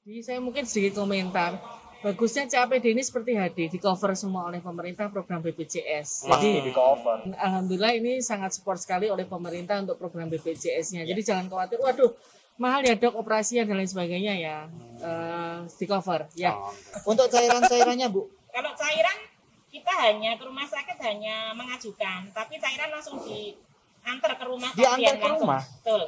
Jadi saya mungkin sedikit komentar. Bagusnya CAPD ini seperti HD, di cover semua oleh pemerintah program BPJS. Pasti di cover. Alhamdulillah ini sangat support sekali oleh pemerintah untuk program BPJS-nya. Jadi jangan khawatir, waduh mahal ya dok operasinya dan lain sebagainya ya. Di cover ya. Untuk cairan-cairannya Bu? Kalau cairan kita hanya ke rumah sakit hanya mengajukan, tapi cairan langsung diantar ke rumah pasien Diantar ke langsung. rumah? Betul.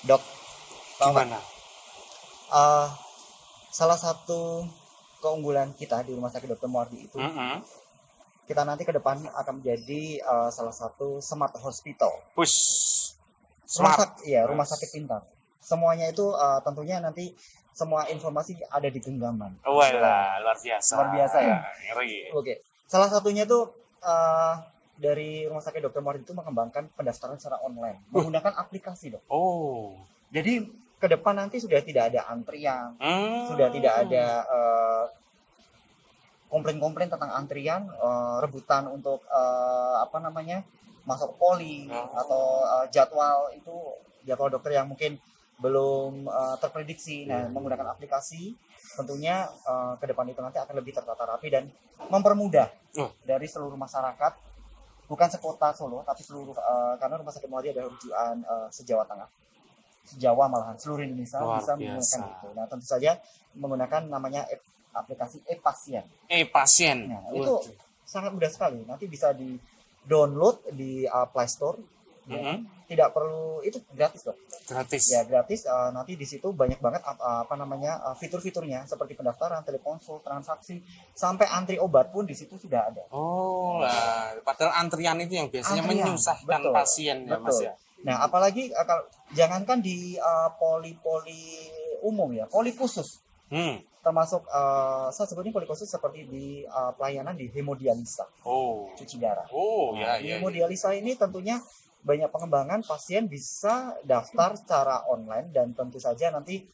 Dok, tahu nggak? Gimana? Salah satu keunggulan kita di Rumah Sakit Dr. Muardi itu, kita nanti ke depan akan menjadi salah satu smart hospital. Push. Smart. Rumah sakit pintar. Semuanya itu tentunya nanti semua informasi ada di genggaman. Wah, luar biasa. Luar biasa ya. Ngeri. Oke. Salah satunya tuh dari Rumah Sakit Dr. Muardi itu mengembangkan pendaftaran secara online menggunakan aplikasi, Dok. Oh. Jadi ke depan nanti sudah tidak ada antrian, sudah tidak ada komplain-komplain tentang antrian, rebutan untuk masuk poli atau jadwal dokter yang mungkin belum terprediksi. Nah, menggunakan aplikasi tentunya ke depan itu nanti akan lebih tertata rapi dan mempermudah dari seluruh masyarakat, bukan sekota Solo tapi seluruh karena Rumah Sakit Muardi adalah rujukan se-Jawa Tengah. Jawa malahan seluruh Indonesia bisa menggunakan itu. Nah, tentu saja menggunakan namanya aplikasi e-pasien. E-pasien. Nah, itu sangat mudah sekali. Nanti bisa di-download di Play Store. Ya. Tidak perlu, itu gratis, Dok. Gratis. Ya, gratis. Nanti di situ banyak banget fitur-fiturnya seperti pendaftaran, telekonsul, transaksi, sampai antri obat pun di situ sudah ada. Oh, lah. Padahal antrian itu yang biasanya menyusahkan pasien ya, Mas ya. Nah, apalagi jangankan di poli-poli umum ya, poli khusus. Termasuk saya sebutnya poli khusus seperti di pelayanan di hemodialisa. Cuci darah. Hemodialisa ini tentunya banyak pengembangan, pasien bisa daftar secara online dan tentu saja nanti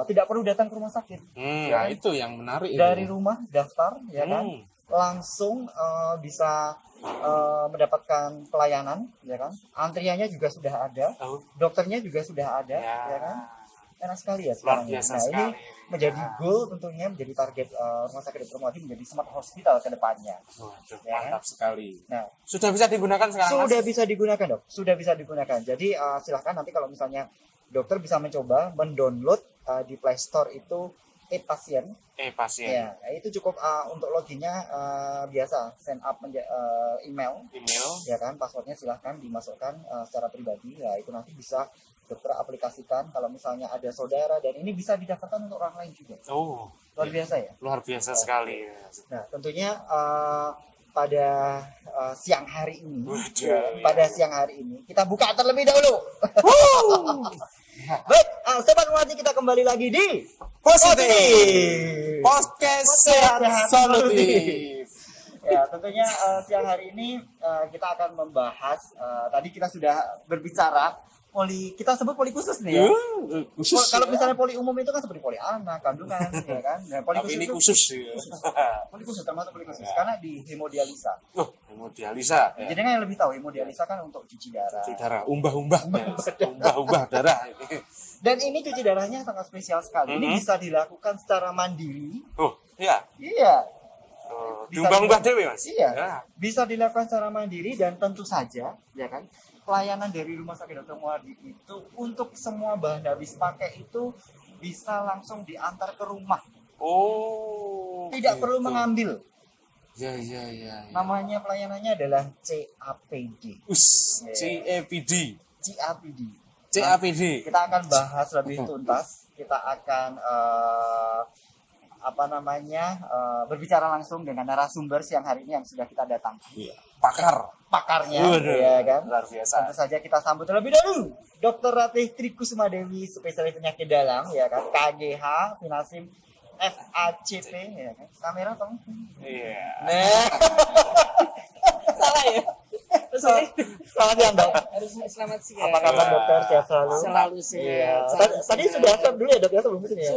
tidak perlu datang ke rumah sakit. Ya, itu yang menarik. Dari rumah daftar ya kan. Langsung bisa mendapatkan pelayanan ya kan, antriannya juga sudah ada, dokternya juga sudah ada ya kan, enak sekali ya sekarang. Nah, ini menjadi goal tentunya, menjadi target Rumah Sakit Dr. Muardi menjadi smart hospital ke depannya. Mantap sekali. Nah, sudah bisa digunakan sekarang, Mas? Sudah bisa digunakan, Dok. Sudah bisa digunakan. Jadi silahkan nanti kalau misalnya dokter bisa mencoba mendownload di Play Store itu e-pasien. Ya, itu cukup untuk loginnya biasa, send up email, ya kan, passwordnya silahkan dimasukkan secara pribadi. Ya, itu nanti bisa dokter aplikasikan kalau misalnya ada saudara, dan ini bisa didaftarkan untuk orang lain juga. Luar biasa ya. Luar biasa sekali. Nah, tentunya pada siang hari ini, kita buka terlebih dahulu. Baik, Sobat Muardi, kita kembali lagi di Positif Podcast Sehat Solutif. Ya, tentunya siang hari ini kita akan membahas, tadi kita sudah berbicara kita sebut poli khusus nih ya. Kalau misalnya poli umum itu kan seperti poli anak, kandungan, ya kan. Nah, poli khusus ini khusus. Poli khusus termasuk poli khusus karena di hemodialisa. Hemodialisa. Jadi kan yang lebih tahu, hemodialisa kan untuk cuci darah. Cuci darah, umbah-umbah darah. Dan ini cuci darahnya sangat spesial sekali. Ini bisa dilakukan secara mandiri. Iya. Diumbah-umbah dewe, Mas. Iya. Bisa dilakukan secara mandiri dan tentu saja, ya kan. Pelayanan dari Rumah Sakit Dr. Muardi itu untuk semua bahan habis pakai itu bisa langsung diantar ke rumah. Tidak perlu mengambil. Ya. Namanya pelayanannya adalah CAPD. CAPD. Kita akan bahas lebih tuntas. Kita akan berbicara langsung dengan narasumber siang hari ini yang sudah kita datang. Iya. Pakarnya, Pakarnya, ya kan? luar biasa. Tentu saja kita sambut terlebih dahulu Dr. Ratih Trikusumadewi, spesialis penyakit dalam, ya kan? KGH, Finasim, FACP, ya kan? Kamera tolong. Iya. Nah, Salah ya? Terus ini selamat siang dok. harus selamat siang. Apa kabar dokter? Sehat selalu? Selalu Iya. sehat. Tadi sudah swab dulu ya dok ya sebelum kesini ya?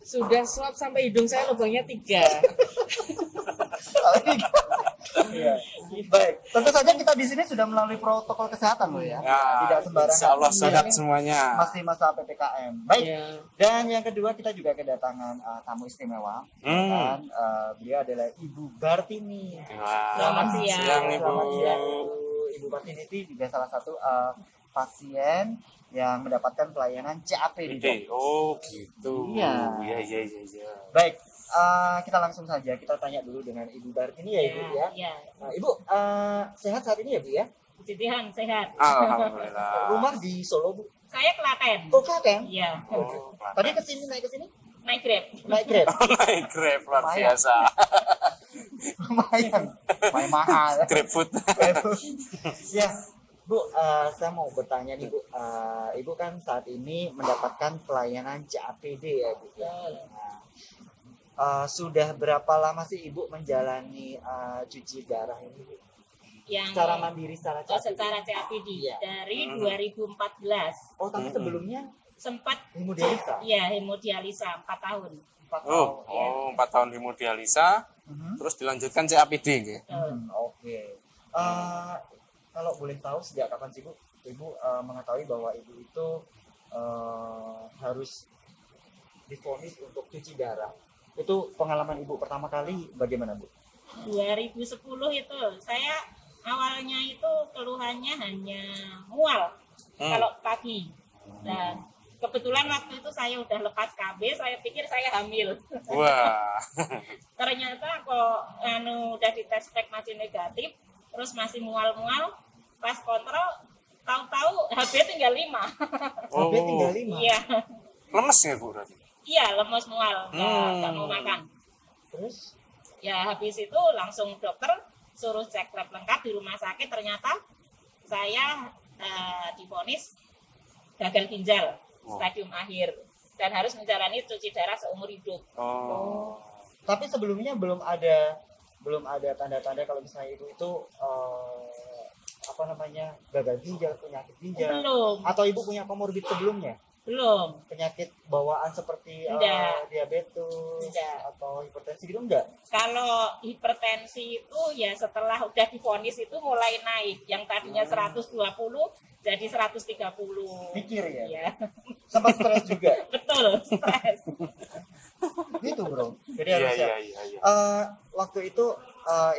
Sudah swab sampai hidung saya lubangnya 3. Iya. Baik. Tentu saja kita di sini sudah melalui protokol kesehatan loh ya. Ya, Tidak sembarangan. insya Allah sehat Iya. semuanya. Masih masa PPKM. Baik. Iya. Dan yang kedua kita juga kedatangan tamu istimewa. Dan beliau adalah Ibu Bartini. Wah, Selamat siang. Ibu. Selamat siang, Ibu Bartini itu juga salah satu pasien yang mendapatkan pelayanan CAP di dok. Oh gitu. Iya. Iya. Baik, kita langsung saja kita tanya dulu dengan Ibu Bartini ya Ibu ya. Iya. Nah, Ibu sehat saat ini ya Bu ya? Puji Tuhan sehat. Alhamdulillah. Rumah di Solo Bu. Saya Klaten. Oh Klaten. Iya. Oh, Tadi naik ke sini Naik Grab. naik Grab. naik Grab luar Lumayan. biasa. Lumayan mahal. Grab food. Ya, Bu, saya mau bertanya nih Bu. Ibu kan saat ini mendapatkan pelayanan CAPD ya Bu. Sudah berapa lama sih Ibu menjalani cuci darah ini Bu? Yang Secara mandiri secara CAPD? secara CAPD Iya. dari 2014 Oh, tapi sebelumnya sempat hemodialisa? ya hemodialisa 4 tahun. 4 tahun. Oh, 4 tahun hemodialisa, terus dilanjutkan CAPD gitu. Oke. Kalau boleh tahu sejak kapan sih Bu? Ibu mengetahui bahwa Ibu itu harus divonis untuk cuci darah. Itu pengalaman Ibu pertama kali bagaimana Bu? 2010 itu saya awalnya itu keluhannya hanya mual kalau pagi. Dan kebetulan waktu itu saya udah lepas KB, saya pikir saya hamil. Wah. Ternyata kok udah dites pack masih negatif, terus masih mual-mual. Pas kontrol tahu-tahu HB tinggal 5. HB tinggal 5. Iya. Lemes ya Bu berarti? Iya, lemes mual, nggak mau makan. Terus? Ya habis itu langsung dokter suruh cek lab lengkap di rumah sakit, ternyata saya divonis gagal ginjal stadium akhir dan harus menjalani cuci darah seumur hidup. Oh. Tapi sebelumnya belum ada tanda-tanda kalau misalnya Ibu itu gagal ginjal, penyakit ginjal. Belum, Atau Ibu punya komorbid sebelumnya? belum. Penyakit bawaan seperti Enggak. diabetes Enggak. atau hipertensi gitu enggak? Kalau hipertensi itu ya setelah udah divonis itu mulai naik. Yang tadinya 120 jadi 130. Pikir ya? Iya. Sempat stres juga. Betul, stres. Gitu bro. Jadi Iya, harus siap. iya. Waktu itu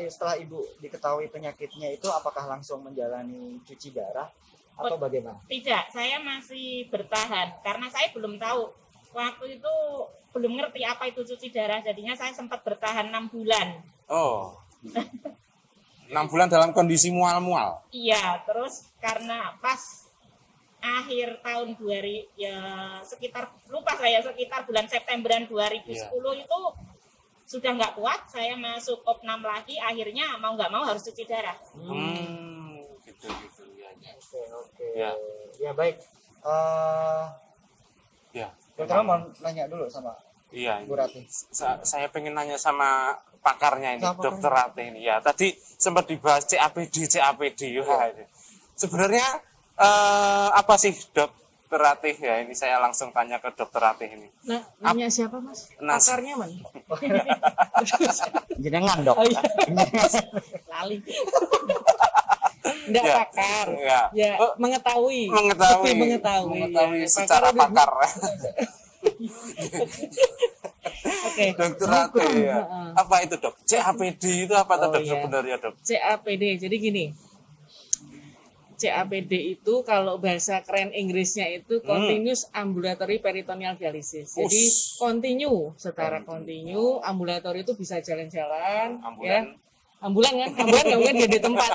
setelah Ibu diketahui penyakitnya itu apakah langsung menjalani cuci darah atau bagaimana? Tidak, saya masih bertahan karena saya belum tahu. Waktu itu belum ngerti apa itu cuci darah, jadinya saya sempat bertahan 6 bulan. Oh. 6 bulan dalam kondisi mual-mual. Iya, terus karena pas akhir tahun 2000 ya sekitar sekitar bulan Septemberan 2010 itu sudah nggak kuat, saya masuk opnam lagi, akhirnya mau nggak mau harus cuci darah. Gitu ya. Oke. Ya. Ya baik. Ya. Dokter mau nanya dulu sama Iya. Bu Ratih. Saya pengen nanya sama pakarnya ini, Sama Dokter Ratih ini. Ya, tadi sempat dibahas CAPD. Wah, ini. Sebenarnya apa sih Dokter Ratih ya? Ini saya langsung tanya ke Dokter Ratih ini. Nah, nanya siapa Mas? Pakarnya mana? Jenengan dok. Oh, iya. Lali. Enggak Ya, pakar. ya. Ya, mengetahui. Mengetahui Iya. secara pakar. Oke. Dokter Ratih ya. Apa itu dok? CAPD itu apa Oh, dok iya. sebenarnya dok? CAPD. Jadi gini. CAPD itu kalau bahasa keren Inggrisnya itu Continuous Ambulatory Peritoneal Dialysis. Jadi continue, secara continue, ambulatori itu bisa jalan-jalan, ya. Ambulan kan? Ambulan nggak mungkin dia di tempat.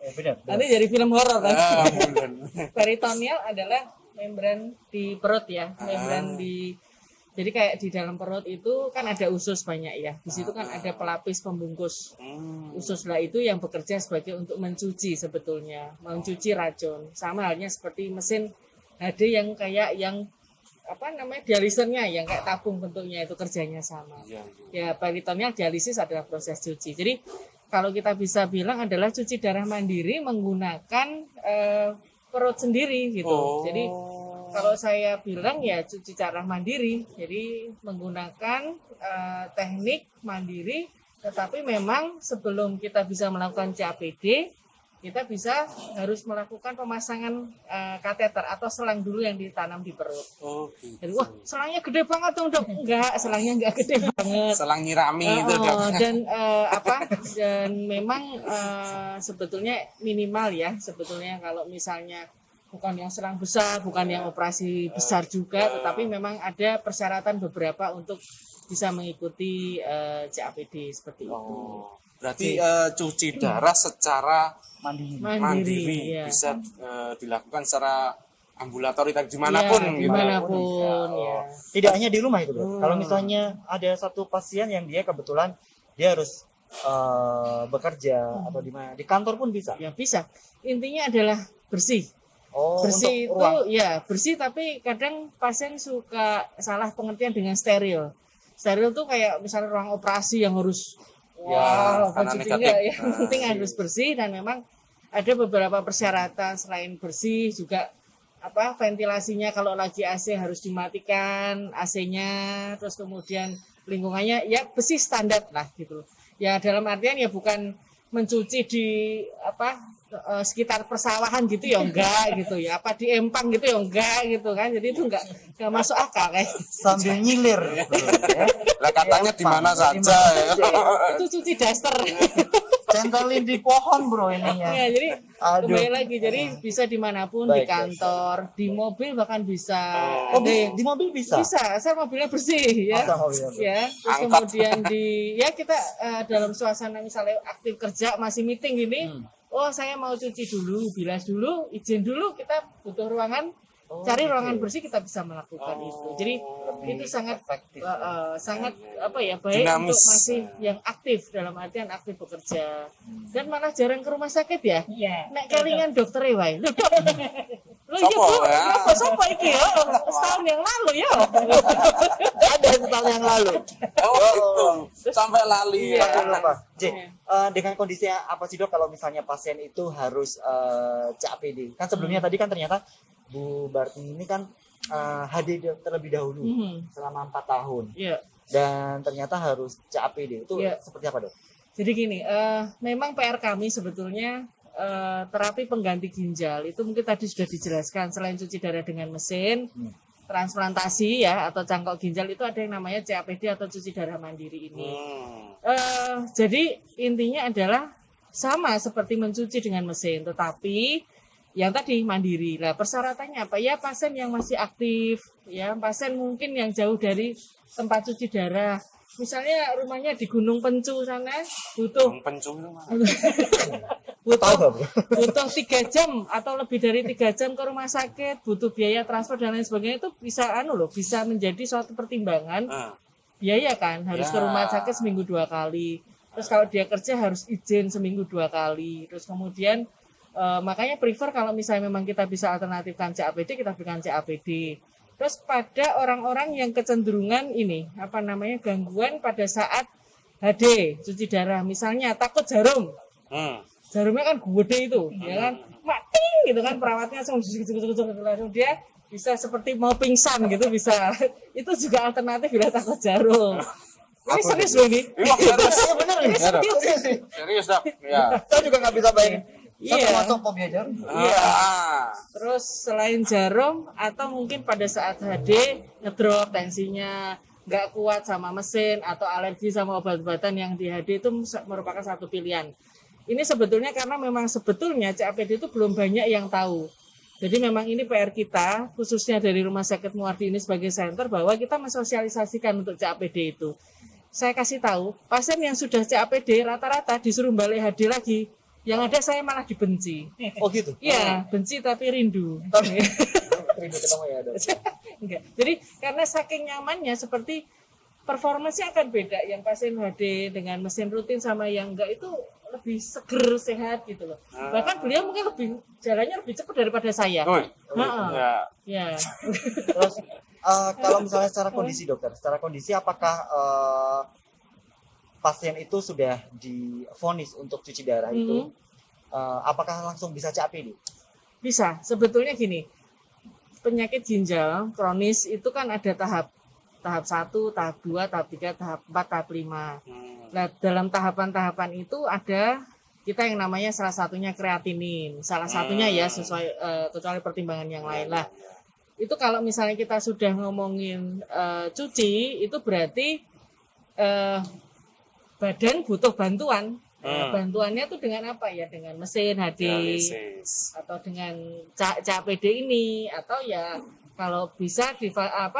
Benar. Nanti jadi film horor kan. Ambulan. Peritoneal adalah membran di perut ya, membran di Jadi kayak di dalam perut itu kan ada usus banyak ya. Di situ kan ada pelapis pembungkus usus lah, itu yang bekerja sebagai untuk mencuci sebetulnya, mencuci racun. Sama halnya seperti mesin HD yang kayak yang apa namanya dialisernya, yang kayak tabung bentuknya, itu kerjanya sama. Ya peritoneal dialisis adalah proses cuci. Jadi kalau kita bisa bilang adalah cuci darah mandiri menggunakan perut sendiri gitu. Jadi kalau saya bilang ya cuci darah mandiri, jadi menggunakan teknik mandiri, tetapi memang sebelum kita bisa melakukan CAPD, kita bisa harus melakukan pemasangan kateter atau selang dulu yang ditanam di perut. Gitu. Jadi wah selangnya gede banget dong dok, enggak, selangnya enggak gede banget. Selang nyirami itu dok. Dan memang sebetulnya minimal ya, sebetulnya kalau misalnya bukan yang selang besar, bukan yang operasi besar juga, tetapi memang ada persyaratan beberapa untuk bisa mengikuti CAPD seperti itu. Berarti cuci darah secara mandiri ya. bisa dilakukan secara ambulatori dimanapun Ya, gitu. dimanapun ya. Tidak hanya di rumah itu, Bro. Kalau misalnya ada satu pasien yang dia kebetulan dia harus bekerja atau di mana, di kantor pun bisa. Ya bisa. Intinya adalah bersih. untuk Bersih itu ruang. ya bersih, tapi kadang pasien suka salah pengertian dengan steril. Steril tuh kayak misalnya ruang operasi yang harus karena cuci negatif. enggak, yang penting harus bersih, dan memang ada beberapa persyaratan selain bersih juga apa ventilasinya, kalau lagi AC harus dimatikan AC-nya, terus kemudian lingkungannya ya bersih standar lah gitu. Ya dalam artian ya bukan mencuci di apa sekitar persawahan gitu ya enggak gitu ya, apa di empang gitu ya enggak gitu kan, jadi itu enggak masuk akal kayak Sambil nyilir. Lah katanya di mana saja ya. itu cuci daster. Centelin di pohon bro ininya. Ya, jadi Aduh. kembali lagi, jadi bisa dimanapun, di Baik, kantor, di mobil bahkan bisa. Oh, Ada- di mobil bisa? Bisa, saya mobilnya bersih ya. Masa mobilnya bersih? Ya, terus Angkat. kemudian ya kita dalam suasana misalnya aktif kerja, masih meeting gini, oh saya mau cuci dulu, bilas dulu, izin dulu, kita butuh ruangan, cari ruangan bersih, kita bisa melakukan itu. Jadi itu sangat efektif. sangat apa ya, baik Dinamis. untuk masih yang aktif, dalam artian aktif bekerja, dan malah jarang ke rumah sakit ya. Iya. Nek kelingan dokter wae. Lho dok. Lho iya Sopo, Bu, ya? apa sopo iki ya? Setahun yang lalu ya. Ada setahun yang lalu. Oh gitu. Sampai lali ya. Aku lupa. J, Iya. dengan kondisi apa sih dok kalau misalnya pasien itu harus CAPD? Kan sebelumnya tadi kan ternyata Bu Bartini ini kan HD terlebih dahulu selama 4 tahun. Iya. Dan ternyata harus CAPD. Itu Iya. seperti apa dok? Jadi gini, memang PR kami sebetulnya terapi pengganti ginjal itu mungkin tadi sudah dijelaskan, selain cuci darah dengan mesin, transplantasi ya atau cangkok ginjal, itu ada yang namanya CAPD atau cuci darah mandiri ini. Jadi intinya adalah sama seperti mencuci dengan mesin, tetapi yang tadi mandiri. Lah persyaratannya apa? Ya pasien yang masih aktif, ya pasien mungkin yang jauh dari tempat cuci darah. Misalnya rumahnya di Gunung Pencu sana, butuh Pencu itu mana? butuh 3 jam atau lebih dari 3 jam ke rumah sakit, butuh biaya transfer dan lain sebagainya, itu bisa bisa menjadi suatu pertimbangan biaya kan, harus ke rumah sakit seminggu 2 kali. Terus kalau dia kerja harus izin seminggu 2 kali. Terus kemudian makanya prefer kalau misalnya memang kita bisa alternatifkan CAPD, kita berikan CAPD. Terus pada orang-orang yang kecenderungan ini gangguan pada saat HD cuci darah, misalnya takut jarum, jarumnya kan gede itu, ya kan, mati gitu kan, perawatnya langsung dia bisa seperti mau pingsan gitu, bisa. Itu juga alternatif bila takut jarum. Ini serius loh ini. Serius. Bener nih. Serius dok. Ya. Saya juga nggak bisa bayangin. Saya Iya. termasuk fobia jarum. Iya. Terus selain jarum atau mungkin pada saat HD ngedrop tensinya, nggak kuat sama mesin atau alergi sama obat-obatan yang di HD, itu merupakan satu pilihan. Ini sebetulnya karena memang sebetulnya CAPD itu belum banyak yang tahu. Jadi memang ini PR kita, khususnya dari Rumah Sakit Muardi ini sebagai center, bahwa kita mensosialisasikan untuk CAPD itu. Saya kasih tahu, pasien yang sudah CAPD rata-rata disuruh balik HD lagi. Yang ada saya malah dibenci. Oh gitu. Iya, benci tapi rindu. Rindu ketemu ya dok. Enggak. Jadi karena saking nyamannya seperti performanya akan beda, yang pasien HD dengan mesin rutin sama yang enggak itu lebih seger, sehat gitu loh. Bahkan beliau mungkin lebih jalannya lebih cepat daripada saya. Oh, Heeh. ya. Ya. Terus kalau misalnya secara kondisi dokter, secara kondisi apakah pasien itu sudah divonis untuk cuci darah itu, apakah langsung bisa CAPD? Bisa. Sebetulnya gini, penyakit ginjal kronis itu kan ada tahap 1, tahap 2, tahap 3, tahap 4, tahap 5. Nah, dalam tahapan-tahapan itu ada kita yang namanya salah satunya kreatinin. Salah satunya ya sesuai kecuali pertimbangan yang lain lah. Itu kalau misalnya kita sudah ngomongin cuci, itu berarti badan butuh bantuan. Bantuannya tuh dengan apa ya? Dengan mesin HD Dialisis. atau dengan CAPD ini, atau ya kalau bisa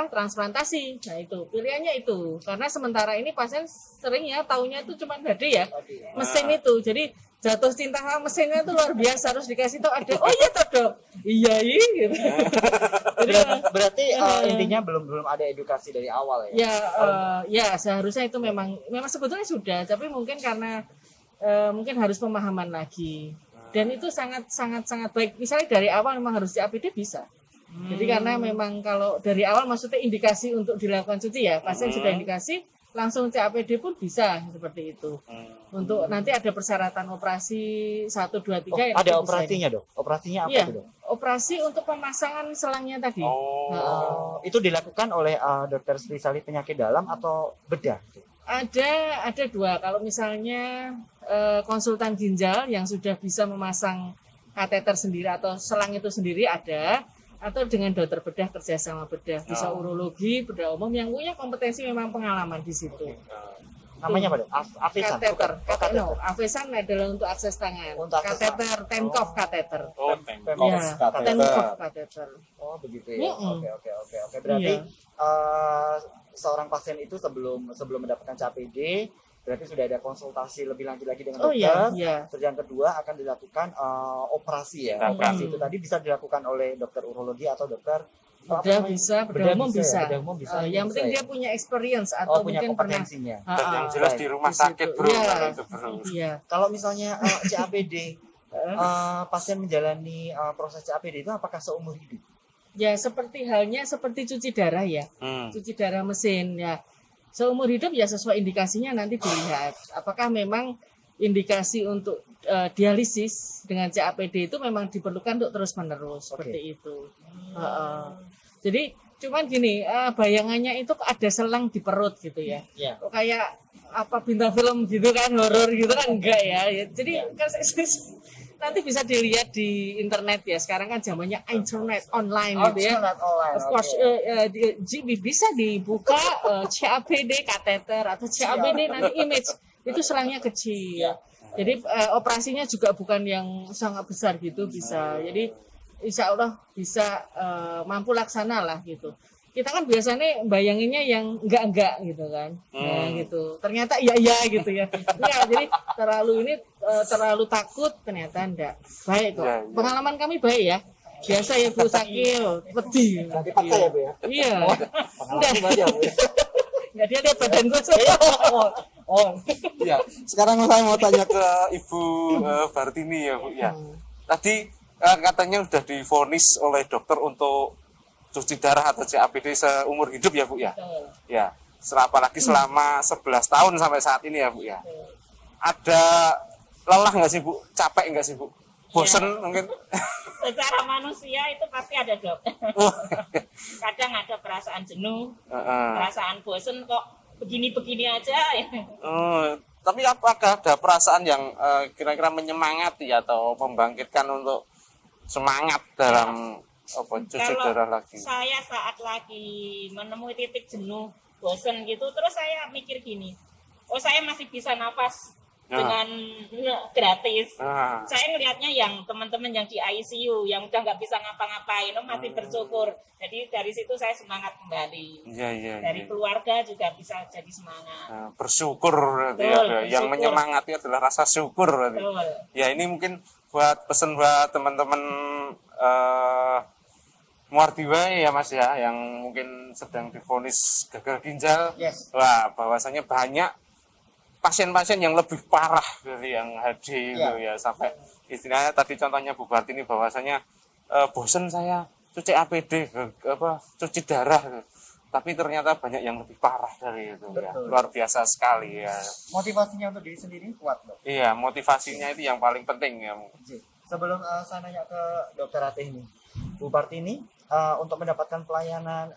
transplantasi. Nah itu pilihannya itu, karena sementara ini pasien sering ya taunya itu cuma HD ya, mesin itu. Jadi jatuh cinta sama mesinnya itu luar biasa, harus dikasih tahu ada, oh iya toh dok, iya gitu. Jadi, Berarti intinya belum ada edukasi dari awal ya? ya seharusnya itu memang sebetulnya sudah, tapi mungkin karena mungkin harus pemahaman lagi, dan itu sangat baik. Misalnya dari awal memang harus CAPD bisa. Jadi karena memang kalau dari awal maksudnya indikasi untuk dilakukan cuci ya, pasien sudah indikasi langsung CAPD pun bisa seperti itu. Untuk nanti ada persyaratan operasi 1, 2, 3 yang ada bisa operasinya dok? Operasinya apa Iya, itu dok? operasi untuk pemasangan selangnya tadi. Itu dilakukan oleh dokter spesialis penyakit dalam atau bedah? Ada 2. Kalau misalnya konsultan ginjal yang sudah bisa memasang kateter sendiri atau selang itu sendiri ada, atau dengan dokter bedah, kerjasama bedah, bisa urologi, bedah umum yang punya kompetensi, memang pengalaman di situ. Namanya apa dok? Avesan? Kateter, Kateter. Avesan adalah untuk akses tangan. Untuk akses Kateter, Tenkov kateter. Oh, Ya, Tenkov kateter. Oh begitu ya. Mm-mm. Oke. Berarti Iya. seorang pasien itu sebelum mendapatkan CAPD berarti sudah ada konsultasi lebih lanjut lagi dengan Oh dokter. iya. Terus yang kedua akan dilakukan operasi ya. Operasi itu tadi bisa dilakukan oleh dokter urologi atau dokter Bedah bisa, bedah umum bisa. Bedah umum bisa. Yang penting dia punya experience atau punya mungkin pernah. kompetensinya. Dan yang jelas di rumah Di situ. sakit bro, Iya. kalau itu bro. Iya. Kalau misalnya CAPD, pasien menjalani proses CAPD itu apakah seumur hidup? Ya seperti cuci darah ya. Cuci darah mesin ya. Seumur hidup ya sesuai indikasinya nanti dilihat. Apakah memang indikasi untuk dialisis dengan CAPD itu memang diperlukan untuk terus-menerus seperti itu. Jadi cuman gini, bayangannya itu ada selang di perut gitu ya. Iya. Kok kayak apa bintang film gitu kan, horor gitu kan, enggak ya. Jadi nanti bisa dilihat di internet ya. Sekarang kan zamannya internet online gitu ya. Internet online. Of course, bisa dibuka CAPD kateter atau CAPD nanti image itu selangnya kecil. Jadi operasinya juga bukan yang sangat besar gitu, bisa. Jadi insya Allah bisa mampu laksana lah gitu. Kita kan biasanya bayanginnya yang enggak gitu kan, nah gitu. Ternyata iya gitu ya. Ya jadi terlalu takut, ternyata enggak. Baik kok. Pengalaman kami baik ya. Biasa ya Bu Sakil, pedih. Dipaksa ya Bu ya? Iya. Pengalaman aja Bu. Enggak, dia lihat badan gue. Iya. Sekarang saya mau tanya ke Ibu Bartini ya Bu ya. Tadi katanya sudah divonis oleh dokter untuk cuci darah atau CAPD seumur hidup ya Bu ya. Ya, apalagi selama 11 tahun sampai saat ini ya Bu ya. Ada lelah nggak sih Bu? Capek nggak sih Bu? Bosen mungkin? Secara manusia itu pasti ada dok. Kadang ada perasaan jenuh, perasaan bosen kok begini-begini aja. Tapi apakah ada perasaan yang kira-kira menyemangati atau membangkitkan untuk semangat dalam cuci darah lagi? Saya saat lagi menemui titik jenuh, bosen gitu, terus saya mikir gini, oh saya masih bisa nafas dengan gratis. Saya ngelihatnya yang teman-teman yang di ICU yang udah nggak bisa ngapa-ngapain, masih bersyukur. Jadi dari situ saya semangat kembali. Dari keluarga juga bisa jadi semangat. Bersyukur berarti Betul, ya. Yang bersyukur. menyemangati adalah rasa syukur berarti. Ya ini mungkin buat pesan buat teman-teman Muardiwa ya Mas ya, yang mungkin sedang divonis gagal ginjal. Yes. Wah, bahwasanya banyak pasien-pasien yang lebih parah dari yang HD itu ya, sampai istilahnya tadi contohnya Bu Bartini bahwasanya bosen saya cuci APD, cuci darah, tapi ternyata banyak yang lebih parah dari itu ya. Luar biasa sekali ya. Motivasinya untuk diri sendiri kuat, Dok. Iya, motivasinya itu yang paling penting ya. Sebelum saya nanya ke Dokter Ratih ini, Bu Partini, untuk mendapatkan pelayanan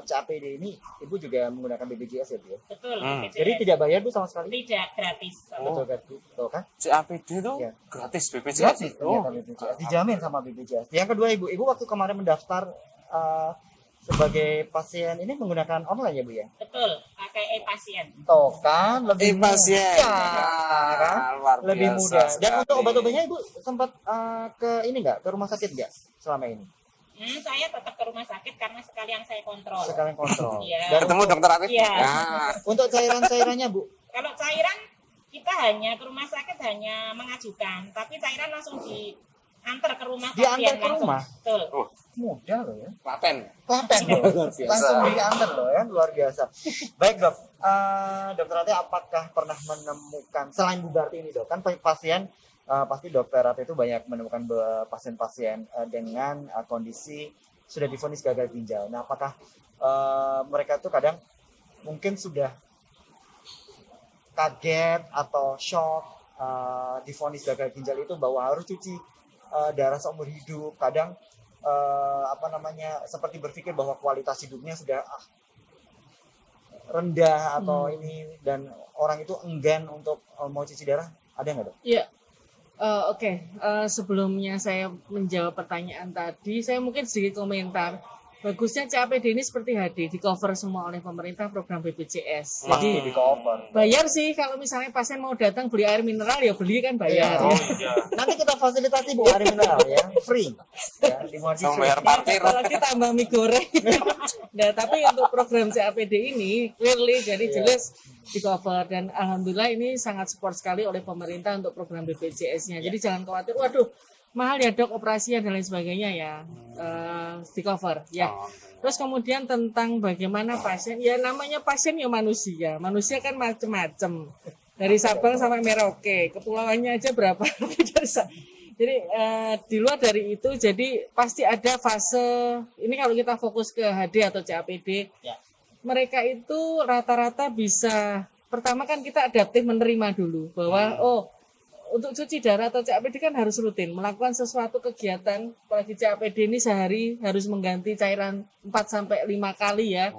CAPD ini, Ibu juga menggunakan BPJS ya, Bu? Betul. Jadi tidak bayar, Bu, sama sekali? Tidak, gratis. Betul, gratis. Betul kan? CAPD itu Ya. gratis BPJS. Gratis ternyata BPJS. Dijamin sama BPJS. Yang kedua, Ibu waktu kemarin mendaftar sebagai pasien ini menggunakan online ya, Bu ya? Betul, pakai e-pasien. Tuh kan, lebih pasien. mudah, kan? Lebih mudah. Dan untuk obat-obatnya Ibu sempat ke ini nggak? Ke rumah sakit nggak selama ini? Saya tetap ke rumah sakit karena sekalian saya kontrol. Sekalian kontrol. Iya. Dan ketemu dokter Atik. Iya. Nah, untuk cairan-cairannya, Bu? Kalau cairan kita hanya ke rumah sakit hanya mengajukan, tapi cairan langsung diantar ke rumah Diantar pasien ke langsung. rumah? Betul. Mudah loh ya. Klaten. Klaten loh. Langsung diantar loh ya, luar biasa. Baik, Dok. Dokter Rati, apakah pernah menemukan selain Bu Barti ini, Dok? Kan pasien pasti Dokter Rati itu banyak menemukan pasien-pasien dengan kondisi sudah divonis gagal ginjal. Nah, apakah mereka tuh kadang mungkin sudah kaget atau shock divonis gagal ginjal itu bahwa harus cuci darah seumur hidup, kadang seperti berpikir bahwa kualitas hidupnya sudah rendah atau ini, dan orang itu enggan untuk mau cuci darah, ada nggak, Dok? Iya. Oke. Sebelumnya saya menjawab pertanyaan tadi, saya mungkin sedikit komentar. Bagusnya CAPD ini seperti HD, di cover semua oleh pemerintah program BPJS. Pasti di cover. Bayar sih kalau misalnya pasien mau datang beli air mineral ya beli kan bayar. Iya. Nanti kita fasilitasi Bu air mineral ya, free. Ya, di Muardi sama free. bayar parkir. Kalau kita tambah mie goreng. Nah, tapi untuk program CAPD ini clearly jadi jelas di cover, dan alhamdulillah ini sangat support sekali oleh pemerintah untuk program BPJS-nya. Jadi jangan khawatir, waduh mahal ya Dok operasinya dan lain sebagainya ya, di cover ya. Terus kemudian tentang bagaimana pasien, ya namanya pasien ya manusia kan macem-macem, dari Sabang sampai Merauke, kepulauannya aja berapa. Jadi di luar dari itu, jadi pasti ada fase ini. Kalau kita fokus ke HD atau CAPD, mereka itu rata-rata bisa, pertama kan kita adaptif menerima dulu bahwa untuk cuci darah atau CAPD kan harus rutin melakukan sesuatu kegiatan. Apalagi CAPD ini sehari harus mengganti cairan 4-5 kali ya.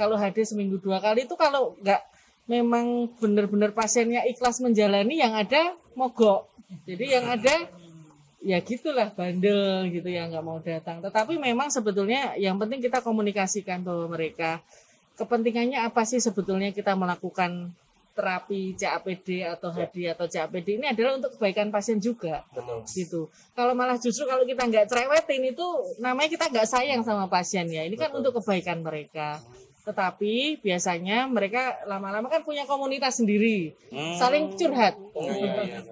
Kalau HD seminggu 2 kali itu kalau nggak memang benar-benar pasiennya ikhlas menjalani, yang ada mogok. Jadi yang ada ya gitulah, bandel gitu ya, nggak mau datang. Tetapi memang sebetulnya yang penting kita komunikasikan bahwa mereka kepentingannya apa sih sebetulnya kita melakukan terapi CAPD atau HD atau CAPD ini adalah untuk kebaikan pasien juga. Betul. Gitu. Kalau malah justru kalau kita nggak cerewetin itu namanya kita nggak sayang sama pasien ya. Ini kan untuk kebaikan mereka. Tetapi biasanya mereka lama-lama kan punya komunitas sendiri, saling curhat.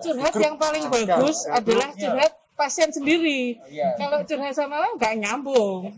Curhat yang paling bagus adalah curhat pasien sendiri. Kalau curhat sama orang nggak nyambung.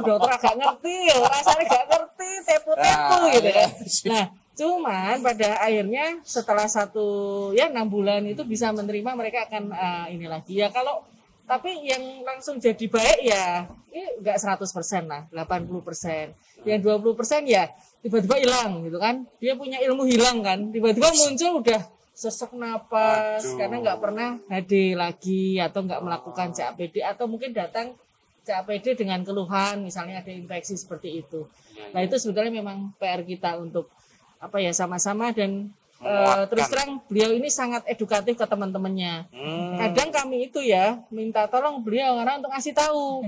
Dokter agak ngerti, rasanya nggak ngerti, tepu-tepu gitu kan. Nah, cuman pada akhirnya setelah 6 bulan itu bisa menerima, mereka akan ini lagi ya. Kalau tapi yang langsung jadi baik ya ini enggak 100% lah, 80%. Yang 20% ya tiba-tiba hilang gitu kan. Dia punya ilmu hilang kan. Tiba-tiba muncul udah sesak napas karena nggak pernah HD lagi atau nggak melakukan CAPD, atau mungkin datang CAPD dengan keluhan misalnya ada infeksi seperti itu. Nah, itu sebetulnya memang PR kita untuk sama-sama, dan terus terang beliau ini sangat edukatif ke teman-temannya. Kadang kami itu ya minta tolong beliau karena untuk ngasih tahu.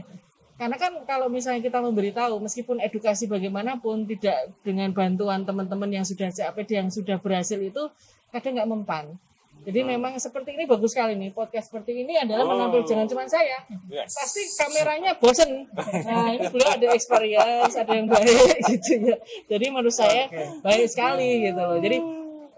Karena kan kalau misalnya kita memberitahu, meskipun edukasi bagaimanapun tidak dengan bantuan teman-teman yang sudah CAPD yang sudah berhasil itu kadang nggak mempan. Jadi memang seperti ini bagus sekali nih, podcast seperti ini adalah menampil, jangan cuma saya. Pasti kameranya bosen. Nah, ini beliau ada experience, ada yang baik gitu ya. Jadi menurut saya baik sekali gitu loh. Jadi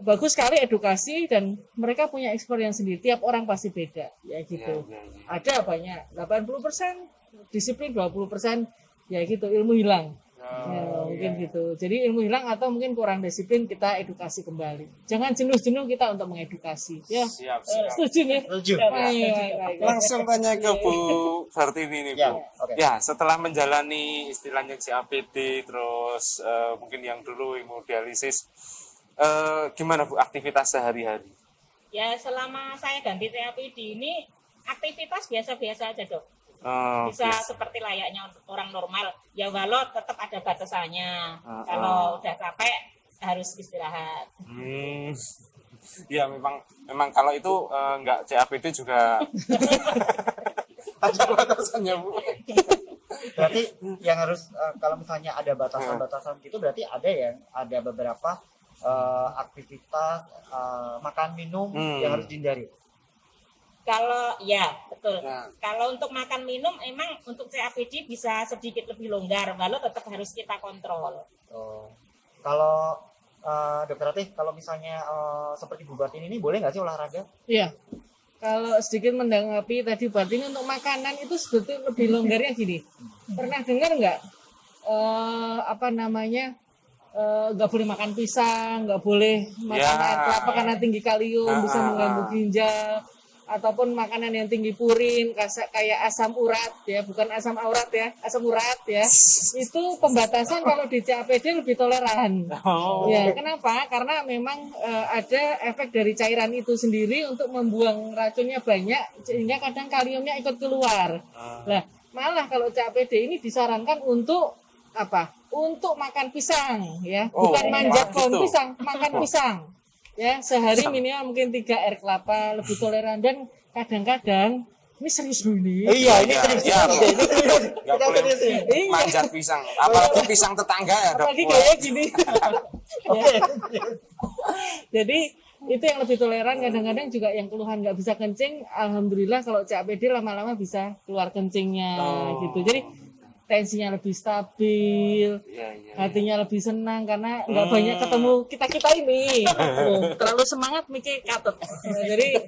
bagus sekali edukasi, dan mereka punya experience sendiri. Tiap orang pasti beda ya gitu. Ada banyak 80%, disiplin 20% ya gitu ilmu hilang. Ya, mungkin gitu. Jadi ilmu hilang atau mungkin kurang disiplin, kita edukasi kembali. Jangan jenuh-jenuh kita untuk mengedukasi. Ya, Siap. setuju nih. Setuju. Baik. Langsung tanya ke Bu Fartini nih Bu. Ya, oke. Ya, setelah menjalani istilahnya CAPD, terus mungkin yang dulu hemodialisis, gimana Bu aktivitas sehari-hari? Ya selama saya ganti CAPD ini aktivitas biasa-biasa aja dok. Bisa seperti layaknya orang normal. Ya walau tetap ada batasannya. Kalau udah capek harus istirahat. Ya memang kalau itu nggak CAPD juga ada batasannya Bu. Berarti yang harus kalau misalnya ada batasan-batasan gitu, berarti ada beberapa aktivitas makan minum yang harus dihindari. Kalau ya betul. Ya. Kalau untuk makan minum emang untuk CAPD bisa sedikit lebih longgar, walau tetap harus kita kontrol. Kalau Dokter Ratih, kalau misalnya seperti Bu Bartini ini boleh nggak sih olahraga? Iya. Kalau sedikit menanggapi tadi Bartini untuk makanan itu sebetulnya lebih longgarnya gini. Pernah dengar nggak nggak boleh makan pisang, nggak boleh makan air kelapa karena tinggi kalium, bisa mengganggu ginjal, ataupun makanan yang tinggi purin kayak asam urat ya, bukan asam aurat ya, asam urat ya. Itu pembatasan kalau di CAPD lebih toleran. Ya, kenapa? Karena memang ada efek dari cairan itu sendiri untuk membuang racunnya banyak sehingga kadang kaliumnya ikut keluar. Nah, malah kalau CAPD ini disarankan untuk apa? Untuk makan pisang ya, bukan manjat pohon pisang, makan pisang. Ya, sehari minimal mungkin 3 air kelapa, lebih toleran. Dan kadang-kadang ini serius loh ini. Iya, ini serius. Nggak boleh manjat pisang, apalagi pisang tetangga ya Dok. Apalagi kayak gini. Ya. Jadi itu yang lebih toleran. Kadang-kadang juga yang keluhan nggak bisa kencing, alhamdulillah kalau CAPD lama-lama bisa keluar kencingnya gitu. Jadi tensinya lebih stabil, hatinya lebih senang karena nggak banyak ketemu kita ini. Terlalu semangat mikir katut. Jadi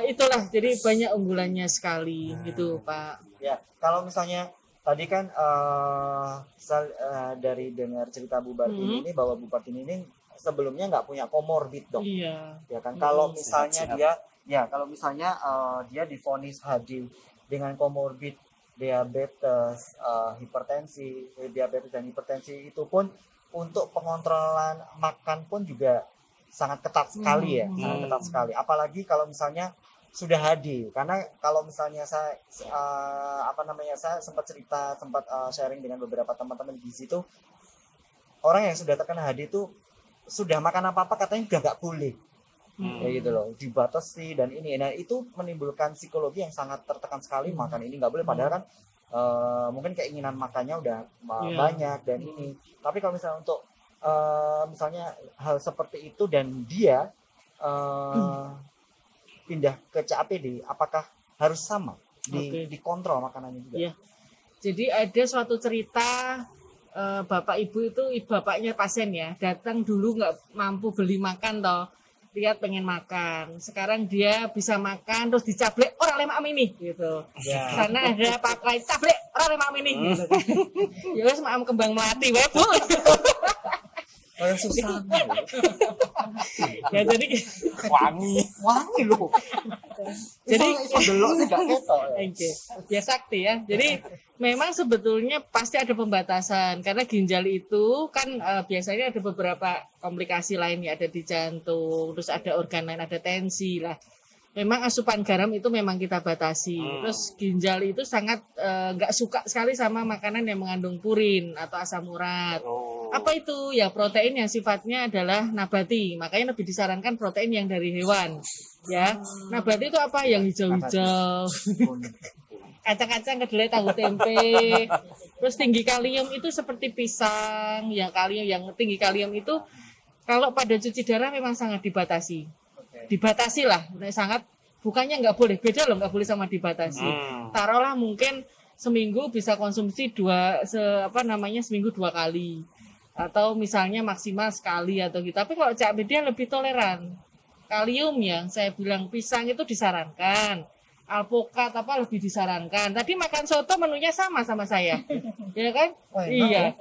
itulah, jadi banyak unggulannya sekali gitu Pak. Ya, kalau misalnya tadi kan dari dengar cerita Bu Bartini ini bahwa Bu Bartini ini sebelumnya nggak punya komorbid dok. Iya. Ya kan, kalau misalnya dia divonis HD dengan komorbid diabetes, diabetes dan hipertensi, itu pun untuk pengontrolan makan pun juga sangat ketat sekali ya, sangat ketat sekali. Apalagi kalau misalnya sudah HD, karena kalau misalnya saya sempat sharing dengan beberapa teman-teman di situ, orang yang sudah terkena HD itu sudah makan apa-apa katanya udah nggak boleh. Ya gitu loh, dibatasi dan ini. Nah itu menimbulkan psikologi yang sangat tertekan sekali, makan ini nggak boleh, padahal kan mungkin keinginan makannya udah banyak dan ini. Tapi kalau misalnya untuk misalnya hal seperti itu dan dia pindah ke CAPD, apakah harus sama dikontrol makanannya juga? Ya. Jadi ada suatu cerita bapak ibu itu, bapaknya pasien ya, datang dulu nggak mampu beli makan toh. Lihat pengen makan, sekarang dia bisa makan terus dicablek orang lemak ini gitu. Karena ada pakai cablek orang lemak ini gitu. Ya wes maam kembang melati wae Bu. Susah. Ya jadi wangi loh. Jadi delok sih gak ketok. Ya sakti ya. Jadi memang sebetulnya pasti ada pembatasan karena ginjal itu kan biasanya ada beberapa komplikasi lain ya, ada di jantung, terus ada organ lain, ada tensi lah. Memang asupan garam itu memang kita batasi. Terus ginjal itu sangat nggak suka sekali sama makanan yang mengandung purin atau asam urat. Apa itu? Ya protein yang sifatnya adalah nabati. Makanya lebih disarankan protein yang dari hewan. Ya, nabati itu apa? Yang hijau-hijau. Kacang-kacang, kedelai, tahu tempe. Terus tinggi kalium itu seperti pisang, yang tinggi kalium itu kalau pada cuci darah memang sangat dibatasi. Dibatasi lah, sangat, bukannya nggak boleh, beda loh, nggak boleh sama dibatasi. Taruhlah mungkin seminggu bisa konsumsi seminggu 2 kali, atau misalnya maksimal sekali atau gitu. Tapi kalau CAPD lebih toleran. Kalium yang saya bilang pisang itu disarankan, alpukat apa lebih disarankan. Tadi makan soto menunya sama saya. Ya kan? Wah, Iya.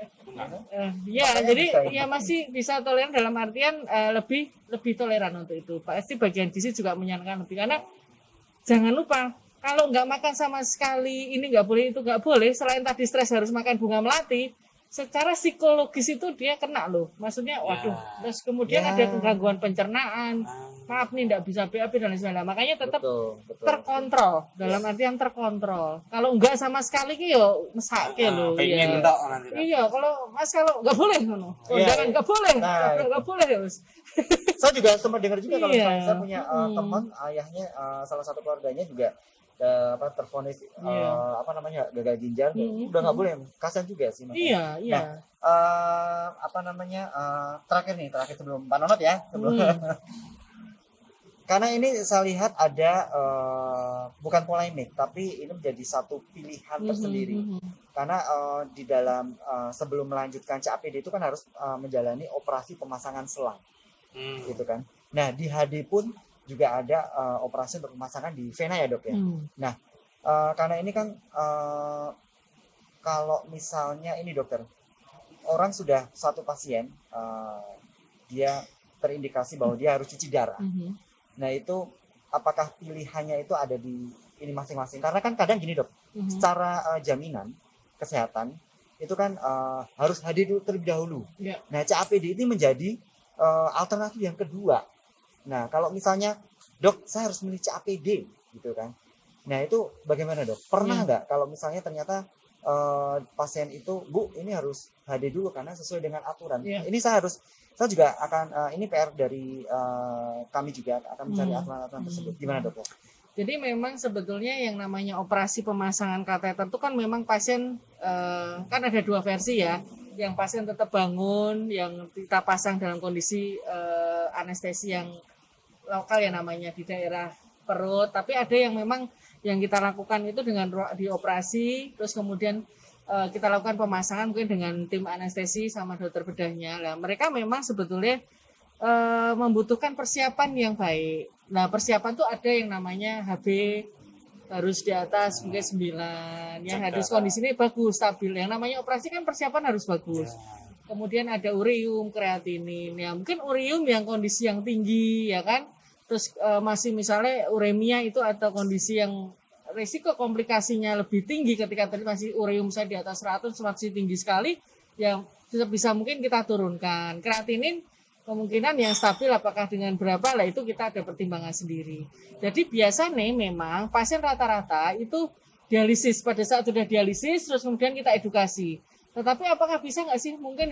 Ya, Makanya jadi bisa, ya masih bisa toleran dalam artian lebih toleran untuk itu. Pasti bagian gizi juga menyarankan lebih karena jangan lupa kalau nggak makan sama sekali ini nggak boleh itu nggak boleh. Selain tadi stres harus makan bunga melati, secara psikologis itu dia kena loh. Maksudnya, waduh. Terus kemudian Ya. ada gangguan pencernaan. Maaf nih nggak bisa BAB dan lain sebagainya. Makanya tetap betul. terkontrol dalam artian terkontrol. Kalau enggak sama sekali ki yo mesake lho pengen ya. tok nanti. Iya, kalau Mas kalau enggak boleh ngono. Iya. Jangan enggak boleh. Nah, Enggak boleh ya, Mas. Saya juga sempat dengar juga kalau Iya. misalnya saya punya teman ayahnya salah satu keluarganya juga tervonis Iya. apa namanya gagal ginjal, udah nggak boleh, kasihan juga sih. Mas. Iya, iya. Apa namanya terakhir sebelum Pak Nonot ya, sebelum karena ini saya lihat ada bukan polemik tapi ini menjadi satu pilihan tersendiri karena di dalam sebelum melanjutkan CAPD itu kan harus menjalani operasi pemasangan selang gitu kan. Nah di HD pun juga ada operasi untuk pemasangan di vena ya dok ya. Nah karena ini kan kalau misalnya ini dokter orang sudah satu pasien dia terindikasi bahwa dia harus cuci darah. Nah itu apakah pilihannya itu ada di ini masing-masing? Karena kan kadang gini dok, secara jaminan kesehatan itu kan harus hadir dulu terlebih dahulu. Ya. Nah CAPD ini menjadi alternatif yang kedua. Nah kalau misalnya dok saya harus milih CAPD gitu kan. Nah itu bagaimana dok? Pernah nggak kalau misalnya ternyata pasien itu Bu ini harus HD dulu karena sesuai dengan aturan. Ini saya juga akan ini PR dari kami juga akan mencari aturan-aturan tersebut. Gimana dok? Jadi memang sebetulnya yang namanya operasi pemasangan kateter itu kan memang pasien kan ada dua versi ya. Yang pasien tetap bangun, yang kita pasang dalam kondisi anestesi yang lokal ya namanya di daerah perut. Tapi ada yang memang yang kita lakukan itu dengan dioperasi, terus kemudian kita lakukan pemasangan mungkin dengan tim anestesi sama dokter bedahnya. Nah, mereka memang sebetulnya membutuhkan persiapan yang baik. Nah, persiapan tuh ada yang namanya HB harus di atas mungkin 9, yang harus kondisinya bagus, stabil. Yang namanya operasi kan persiapan harus bagus. Kemudian ada ureum, kreatinin. Ya, mungkin ureum yang kondisi yang tinggi ya kan. Terus masih misalnya uremia itu atau kondisi yang risiko komplikasinya lebih tinggi ketika tadi masih ureum saya di atas 100 masih tinggi sekali, yang bisa mungkin kita turunkan. Kreatinin kemungkinan yang stabil apakah dengan berapa lah itu kita ada pertimbangan sendiri. Jadi biasanya memang pasien rata-rata itu dialisis, pada saat sudah dialisis terus kemudian kita edukasi. Tetapi apakah bisa nggak sih? Mungkin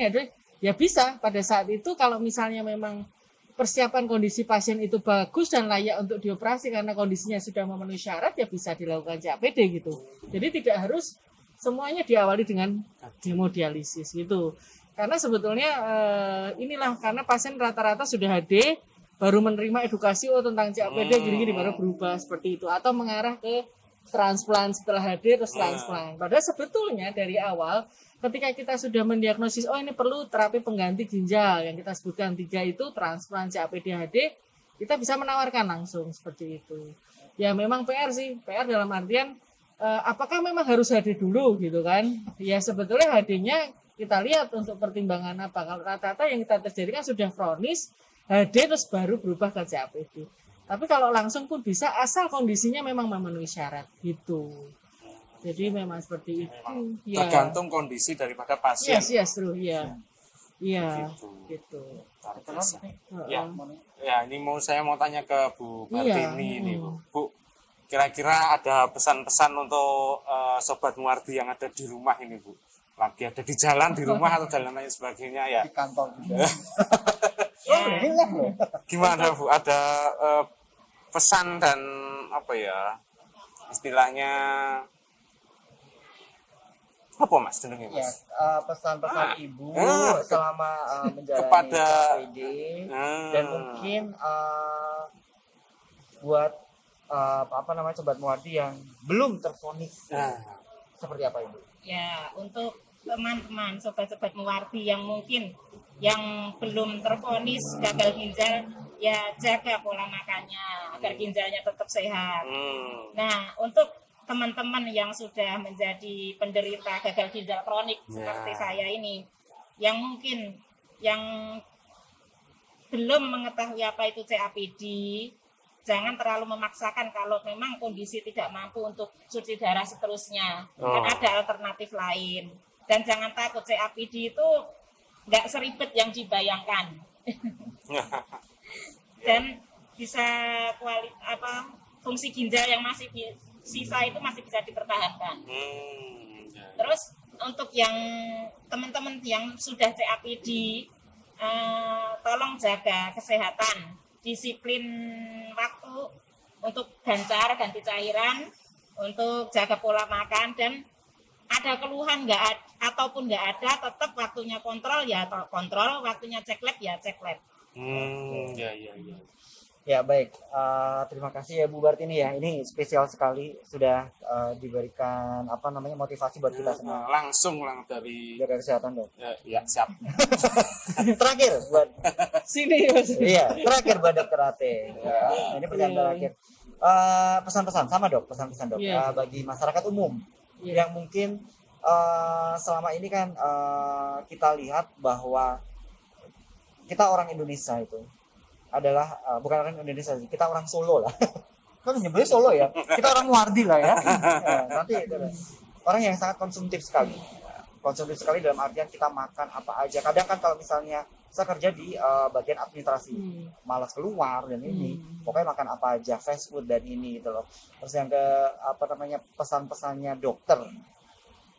ya bisa pada saat itu kalau misalnya memang persiapan kondisi pasien itu bagus dan layak untuk dioperasi karena kondisinya sudah memenuhi syarat ya bisa dilakukan CAPD gitu. Jadi tidak harus semuanya diawali dengan hemodialisis gitu. Karena sebetulnya inilah karena pasien rata-rata sudah HD baru menerima edukasi tentang CAPD gini-gini baru berubah seperti itu atau mengarah ke transplant setelah HD terus transplant. Padahal sebetulnya dari awal ketika kita sudah mendiagnosis ini perlu terapi pengganti ginjal yang kita sebutkan 3 itu transplant CAPD HD, kita bisa menawarkan langsung seperti itu. Ya memang PR sih, PR dalam artian apakah memang harus HD dulu gitu kan? Ya sebetulnya HD-nya kita lihat untuk pertimbangan apa. Kalau rata-rata yang kita terjadi kan sudah kronis, HD terus baru berubah ke CAPD. Tapi kalau langsung pun bisa asal kondisinya memang memenuhi syarat gitu. Jadi memang seperti itu. Ya. Tergantung kondisi daripada pasien. Yes, true. Iya. Iya, gitu. Ya, ini saya mau tanya ke Bu Martini ini, Bu. Kira-kira ada pesan-pesan untuk sobat Muardi yang ada di rumah ini, Bu. Lagi ada di jalan di rumah atau jalan lain sebagainya ya. Di kantor juga. Gimana Bu? Ada pesan dan apa ya? Istilahnya apa Mas? Dengar Mas. Ya, pesan-pesan Ibu selama menjalani kepada CAPD dan mungkin buat apa namanya sobat Muardi yang belum tervonis seperti apa Ibu? Ya, untuk teman-teman sobat-sobat Muardi yang mungkin yang belum tervonis gagal ginjal, ya jaga pola makannya agar ginjalnya tetap sehat. Hmm. Nah, untuk teman-teman yang sudah menjadi penderita gagal ginjal kronik seperti saya ini, yang mungkin yang belum mengetahui apa itu CAPD, jangan terlalu memaksakan kalau memang kondisi tidak mampu untuk cuci darah seterusnya. Kan ada alternatif lain. Dan jangan takut, CAPD itu nggak seribet yang dibayangkan. Dan bisa fungsi ginjal yang masih sisa itu masih bisa dipertahankan. Terus untuk yang teman-teman yang sudah CAPD, tolong jaga kesehatan, disiplin waktu untuk ganti cairan, untuk jaga pola makan, dan ada keluhan ataupun nggak ada, tetap waktunya kontrol ya kontrol, waktunya cek lab ya cek lab. Ya baik, terima kasih ya Bu Bartini ya. Ini spesial sekali sudah diberikan motivasi buat kita semua. Langsung dari Jaga kesehatan dok. Ya siap. Terakhir buat Sini Mas. iya terakhir buat Dokter Ate. Ya, ini pertanyaan terakhir. Pesan-pesan sama dok, pesan-pesan dok bagi masyarakat umum yang mungkin selama ini kan kita lihat bahwa kita orang Indonesia itu adalah bukan orang Indonesia, kita orang Solo lah. Kan nyebutnya Solo ya. Kita orang Muardi lah ya. Nanti orang yang sangat konsumtif sekali. Konsumtif sekali dalam artian kita makan apa aja. Kadang kan kalau misalnya saya kerja di bagian administrasi, malas keluar dan ini, pokoknya makan apa aja, fast food dan ini gitu loh. Terus yang pesan-pesannya dokter,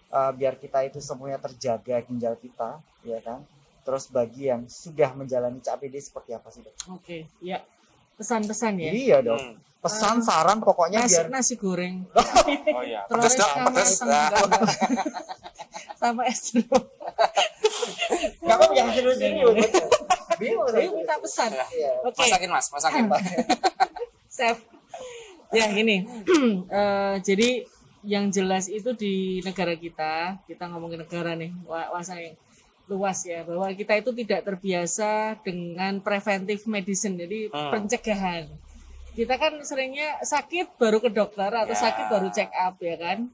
biar kita itu semuanya terjaga ginjal kita, ya kan. Terus bagi yang sudah menjalani CAPD seperti apa sih dok? Oke, ya pesan-pesan ya. Iya dok. Pesan saran pokoknya biar nasi goreng. Oh iya. Terus Pedas dok, pedas. Sama es jeruk. nggak apa yang serius ini. Bingung Saya minta pesan. Oke. Masakin mas. Chef. Ya gini. Jadi yang jelas itu di negara kita ngomongin negara nih, yang luas ya, bahwa kita itu tidak terbiasa dengan preventive medicine, jadi pencegahan. Kita kan seringnya sakit baru ke dokter atau sakit baru check up ya kan.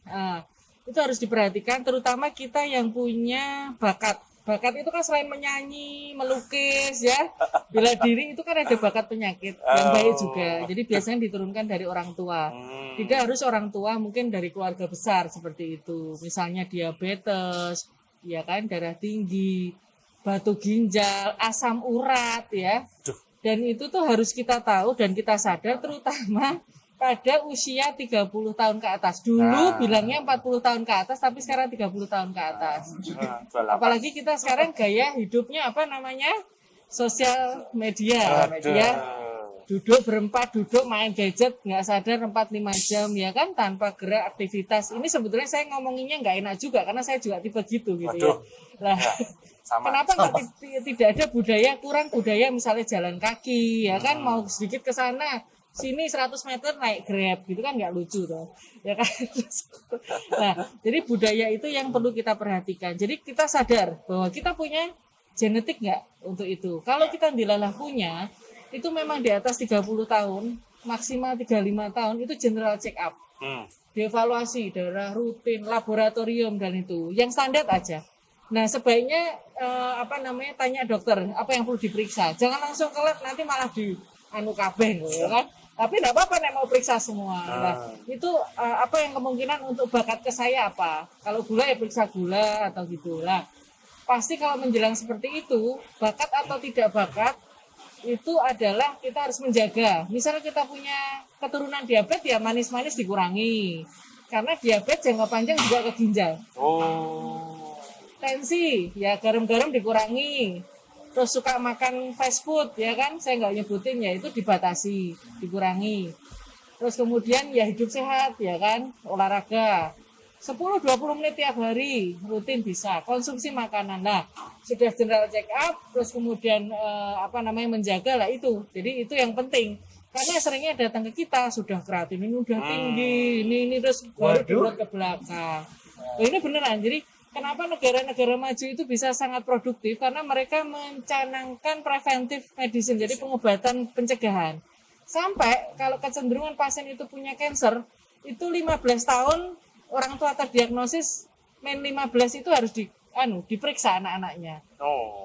Itu harus diperhatikan, terutama kita yang punya bakat itu kan selain menyanyi, melukis ya, bela diri, itu kan ada bakat penyakit yang baik juga. Jadi biasanya diturunkan dari orang tua. Tidak harus orang tua, mungkin dari keluarga besar seperti itu. Misalnya diabetes, ya kan, darah tinggi, batu ginjal, asam urat ya. Dan itu tuh harus kita tahu dan kita sadar, terutama pada usia 30 tahun ke atas. Dulu bilangnya 40 tahun ke atas, tapi sekarang 30 tahun ke atas. Apalagi kita sekarang gaya hidupnya sosial media ya. Duduk berempat, main gadget, nggak sadar 4-5 jam ya kan, tanpa gerak aktivitas. Ini sebetulnya saya ngomonginnya nggak enak juga, karena saya juga tipe gitu ya. Lah, kenapa tidak ada kurang budaya misalnya jalan kaki ya kan, mau sedikit ke sana sini 100 meter naik Grab gitu kan, nggak lucu tuh ya kan. Nah, jadi budaya itu yang perlu kita perhatikan. Jadi kita sadar bahwa kita punya genetik nggak untuk itu. Kalau kita dilalah punya, itu memang di atas 30 tahun, maksimal 35 tahun itu general check up. Dievaluasi darah rutin, laboratorium dan itu yang standar aja. Nah, sebaiknya tanya dokter apa yang perlu diperiksa. Jangan langsung ke lab, nanti malah di kabeh ya kan. Tapi enggak apa-apa nek mau periksa semua. Nah, itu apa yang kemungkinan untuk bakat ke saya apa? Kalau gula ya periksa gula atau gitu lah. Pasti kalau menjelang seperti itu, bakat atau tidak bakat itu adalah kita harus menjaga. Misalnya kita punya keturunan diabetes, ya manis-manis dikurangi. Karena diabetes jangka panjang juga ke ginjal. Tensi, ya garam-garam dikurangi. Terus suka makan fast food, ya kan, saya nggak nyebutin, ya itu dibatasi, dikurangi. Terus kemudian ya hidup sehat, ya kan, olahraga. 10-20 menit tiap hari rutin bisa, konsumsi makanan. Nah, sudah general check up, terus kemudian menjaga lah itu. Jadi itu yang penting. Karena seringnya datang ke kita sudah kreatinin udah tinggi, ini terus baru turun ke belakang. Ini beneran. Jadi kenapa negara-negara maju itu bisa sangat produktif karena mereka mencanangkan preventif medicine, jadi pengobatan pencegahan. Sampai kalau kecenderungan pasien itu punya cancer, itu 15 tahun orang tua terdiagnosis, men 15 itu harus diperiksa anak-anaknya.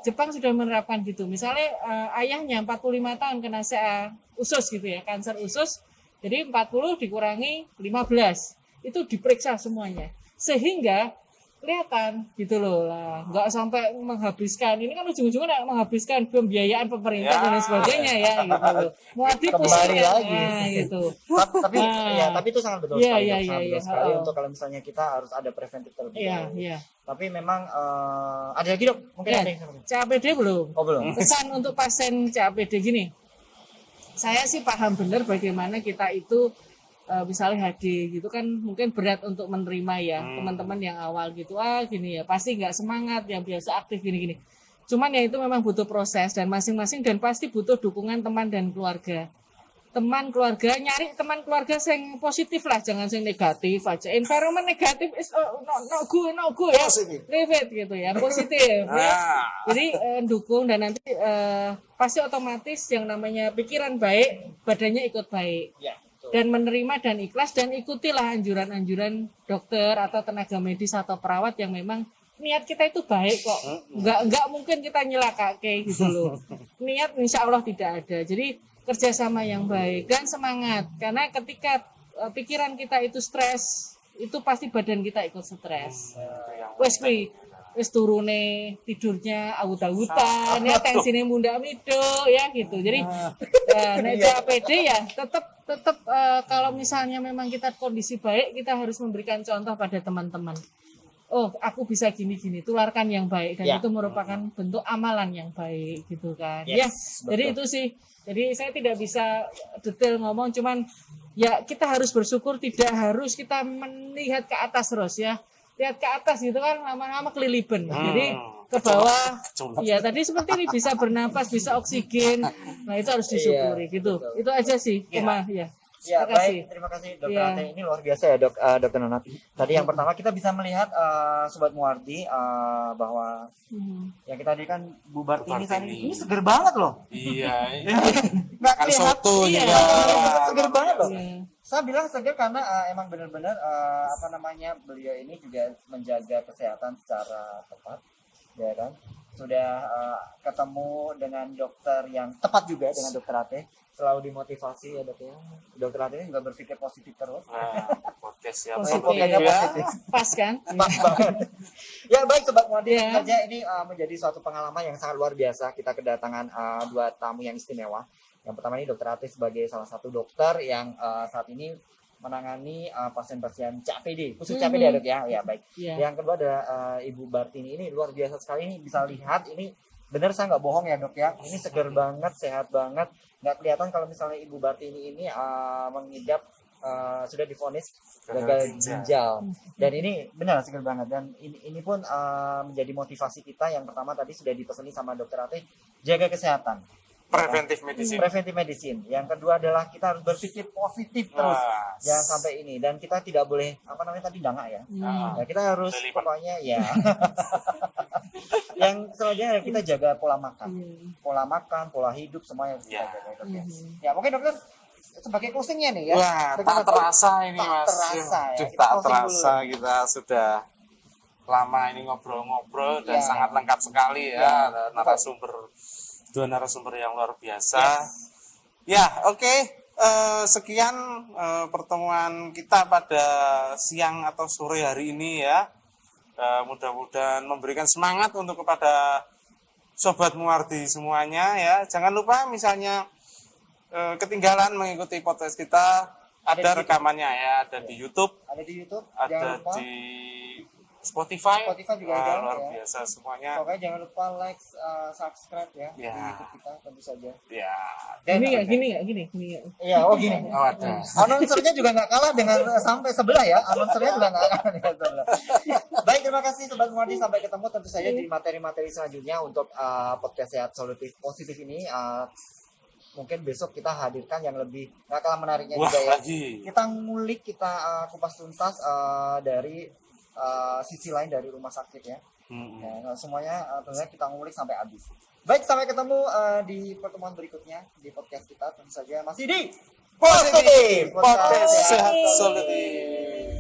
Jepang sudah menerapkan gitu. Misalnya ayahnya 45 tahun kena CA usus gitu ya, kanker usus. Jadi 40 dikurangi 15. Itu diperiksa semuanya. Sehingga kelihatan gitu loh lah, nggak sampai menghabiskan, ini kan ujung-ujungnya menghabiskan pembiayaan pemerintah dan lain sebagainya ya gitu loh. Muadi Kembali lagi gitu. tapi tapi itu sangat betul sekali, sangat betul sekali untuk kalau misalnya kita harus ada preventif terlebih dahulu. Tapi memang ada lagi dok, mungkin ada yang CAPD belum? Oh belum. Pesan untuk pasien CAPD gini, saya sih paham benar bagaimana kita itu misalnya HD gitu kan mungkin berat untuk menerima ya teman-teman yang awal gitu gini ya pasti nggak semangat yang biasa aktif gini-gini, cuman ya itu memang butuh proses dan masing-masing dan pasti butuh dukungan teman dan keluarga. Nyari teman keluarga yang positif lah, jangan yang negatif aja. Environment negatif is no good ya, leave it gitu ya, positif ya. Jadi dukung dan nanti pasti otomatis yang namanya pikiran baik badannya ikut baik. Dan menerima dan ikhlas dan ikutilah anjuran-anjuran dokter atau tenaga medis atau perawat yang memang niat kita itu baik kok. Enggak mungkin kita nyelakake gitu loh. Niat insya Allah tidak ada. Jadi kerjasama yang baik dan semangat, karena ketika pikiran kita itu stres, itu pasti badan kita ikut stres. Wes turune tidurnya awut-awutan ya, tensine munda mido ya gitu. Jadi nek CAPD ya tetap kalau misalnya memang kita kondisi baik, kita harus memberikan contoh pada teman-teman. Oh, aku bisa gini-gini, tularkan yang baik dan itu merupakan bentuk amalan yang baik gitu kan. Jadi itu sih. Jadi saya tidak bisa detail ngomong, cuman ya kita harus bersyukur, tidak harus kita melihat ke atas terus ya. Lihat ke atas gitu kan lama-lama kelilipan. Jadi ke bawah. Ya tadi seperti ini bisa bernapas, bisa oksigen. Nah itu harus disyukuri gitu. Betul. Itu aja sih. Ya baik, terima kasih Dokter Ate. Ini luar biasa ya Dokter Nona. Tadi yang pertama kita bisa melihat Sobat Muardi bahwa yang kita tadi kan Bu Bartini ini seger banget loh. Iya. Nggak kan kelihatan. soto Seger banget loh. Saya bilang seger karena emang benar-benar beliau ini juga menjaga kesehatan secara tepat, ya kan. Sudah ketemu dengan dokter yang tepat juga dengan Dokter Ate. Selalu dimotivasi ya dok ya. Dokter Ate ini juga berpikir positif terus. Podcast ya. Positif. Pas kan? Pas banget. Ya baik Sobat Muardi, saja ini menjadi suatu pengalaman yang sangat luar biasa. Kita kedatangan dua tamu yang istimewa. Yang pertama ini Dokter Ate sebagai salah satu dokter yang saat ini menangani pasien-pasien CAPD, khusus CAPD ya dok ya. Ya baik. Yang kedua ada Ibu Bartini, ini luar biasa sekali. Ini bisa lihat ini benar, saya nggak bohong ya dok ya, ini segar banget, sehat banget, nggak kelihatan kalau misalnya Ibu Bartini ini mengidap sudah divonis gagal ginjal, dan ini benar segar banget. Dan ini pun menjadi motivasi kita. Yang pertama tadi sudah dipeseni sama Dokter Ate, jaga kesehatan, preventif medicine. Yang kedua adalah kita harus berpikir positif terus, jangan sampai ini, dan kita tidak boleh dangak ya. Ya kita harus pokoknya ya yang selanjutnya kita jaga pola makan, pola hidup, semuanya kita jaga. Ya mungkin dokter sebagai closingnya nih ya. Wah, tak terasa ini Mas. Tak terasa kita sudah lama ini ngobrol-ngobrol dan sangat lengkap sekali ya. Dua narasumber yang luar biasa. Ya, oke. Sekian pertemuan kita pada siang atau sore hari ini ya. Mudah-mudahan memberikan semangat untuk kepada Sobat Muardi semuanya ya. Jangan lupa misalnya ketinggalan mengikuti podcast kita, ada rekamannya ya, ada di YouTube, ada di Spotify juga ada, luar biasa semuanya. Pokoknya jangan lupa like, subscribe ya di YouTube kita tentu saja. Ya. Gini. Iya, gini. Oh, ada. Announcernya juga nggak kalah dengan sampai sebelah ya. Announcernya juga nggak kalah dengan sebelah. Baik, terima kasih Sobat Muardi. Sampai ketemu tentu saja di materi-materi selanjutnya untuk podcast Sehat Solutif Positif ini. Mungkin besok kita hadirkan yang lebih nggak kalah menariknya juga ya. Kita ngulik, kita kupas tuntas dari sisi lain dari rumah sakit ya. Nah, semuanya tentunya kita ngulik sampai habis. Baik, sampai ketemu di pertemuan berikutnya di podcast kita. Tentu saja masih di Positif Podcast Podcast Sehat Sehat Solutif.